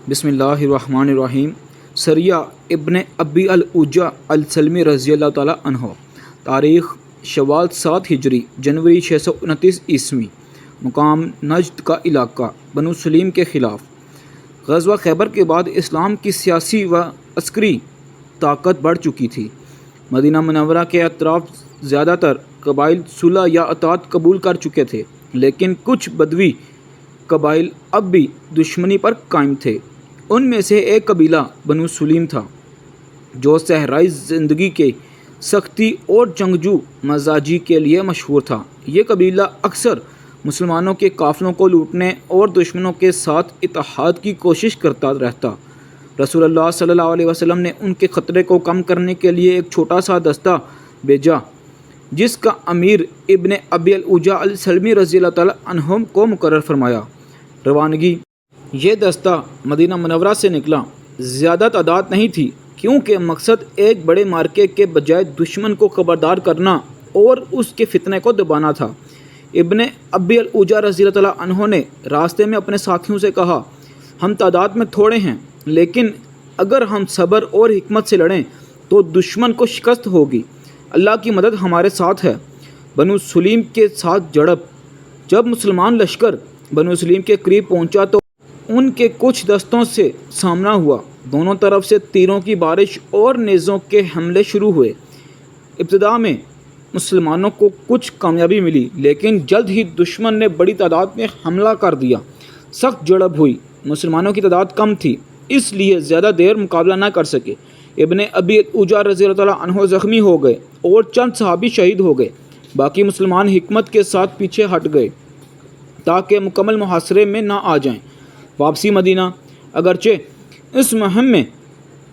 بسم اللہ الرحمن الرحیم۔ سریہ ابن ابی العجا السلمی رضی اللہ تعالیٰ عنہ، تاریخ شوال 7 ہجری جنوری 629 عیسوی، مقام نجد کا علاقہ، بنو سلیم کے خلاف۔ غزوہ خیبر کے بعد اسلام کی سیاسی و عسکری طاقت بڑھ چکی تھی۔ مدینہ منورہ کے اطراف زیادہ تر قبائل صلح یا اطاعت قبول کر چکے تھے، لیکن کچھ بدوی قبائل اب بھی دشمنی پر قائم تھے۔ ان میں سے ایک قبیلہ بنو سلیم تھا، جو صحرائی زندگی کے سختی اور جنگجو مزاجی کے لیے مشہور تھا۔ یہ قبیلہ اکثر مسلمانوں کے قافلوں کو لوٹنے اور دشمنوں کے ساتھ اتحاد کی کوشش کرتا رہتا۔ رسول اللہ صلی اللہ علیہ وسلم نے ان کے خطرے کو کم کرنے کے لیے ایک چھوٹا سا دستہ بھیجا، جس کا امیر ابن ابی العجا السلمی رضی اللہ تعالیٰ عنہ کو مقرر فرمایا۔ روانگی: یہ دستہ مدینہ منورہ سے نکلا۔ زیادہ تعداد نہیں تھی، کیونکہ مقصد ایک بڑے مارکے کے بجائے دشمن کو خبردار کرنا اور اس کے فتنے کو دبانا تھا۔ ابن ابی العجا رضی اللہ تعالیٰ عنہ نے راستے میں اپنے ساتھیوں سے کہا، ہم تعداد میں تھوڑے ہیں، لیکن اگر ہم صبر اور حکمت سے لڑیں تو دشمن کو شکست ہوگی۔ اللہ کی مدد ہمارے ساتھ ہے۔ بنو سلیم کے ساتھ جھڑپ: جب مسلمان لشکر بنو سلیم کے قریب پہنچا تو ان کے کچھ دستوں سے سامنا ہوا۔ دونوں طرف سے تیروں کی بارش اور نیزوں کے حملے شروع ہوئے۔ ابتدا میں مسلمانوں کو کچھ کامیابی ملی، لیکن جلد ہی دشمن نے بڑی تعداد میں حملہ کر دیا۔ سخت جھڑپ ہوئی۔ مسلمانوں کی تعداد کم تھی، اس لیے زیادہ دیر مقابلہ نہ کر سکے۔ ابن ابی العجا رضی اللہ تعالیٰ عنہ زخمی ہو گئے اور چند صحابی شہید ہو گئے۔ باقی مسلمان حکمت کے ساتھ پیچھے ہٹ گئے تاکہ مکمل محاصرے میں نہ آ جائیں۔ واپسی مدینہ: اگرچہ اس مہم میں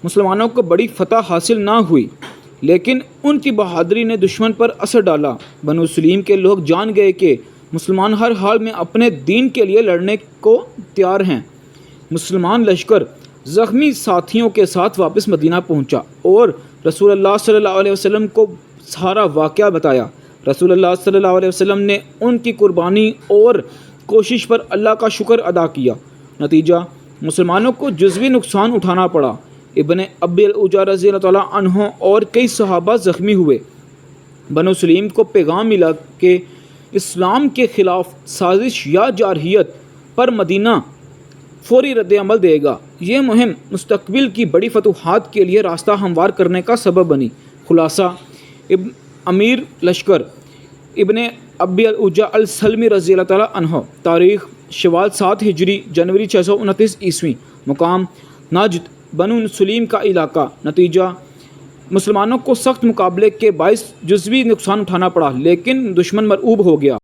مسلمانوں کو بڑی فتح حاصل نہ ہوئی، لیکن ان کی بہادری نے دشمن پر اثر ڈالا۔ بنو سلیم کے لوگ جان گئے کہ مسلمان ہر حال میں اپنے دین کے لیے لڑنے کو تیار ہیں۔ مسلمان لشکر زخمی ساتھیوں کے ساتھ واپس مدینہ پہنچا اور رسول اللہ صلی اللہ علیہ وسلم کو سارا واقعہ بتایا۔ رسول اللہ صلی اللہ علیہ وسلم نے ان کی قربانی اور کوشش پر اللہ کا شکر ادا کیا۔ نتیجہ: مسلمانوں کو جزوی نقصان اٹھانا پڑا۔ ابن ابی العجا رضی اللہ تعالیٰ عنہ اور کئی صحابہ زخمی ہوئے۔ بنو سلیم کو پیغام ملا کہ اسلام کے خلاف سازش یا جارحیت پر مدینہ فوری رد عمل دے گا۔ یہ مہم مستقبل کی بڑی فتوحات کے لیے راستہ ہموار کرنے کا سبب بنی۔ خلاصہ: امیر لشکر ابن ابی العجا السلمی رضی اللہ تعالیٰ عنہ، تاریخ شوال 7 ہجری جنوری 629 عیسوی، مقام نجد، بنو سلیم کا علاقہ۔ نتیجہ: مسلمانوں کو سخت مقابلے کے باعث جزوی نقصان اٹھانا پڑا، لیکن دشمن مرعوب ہو گیا۔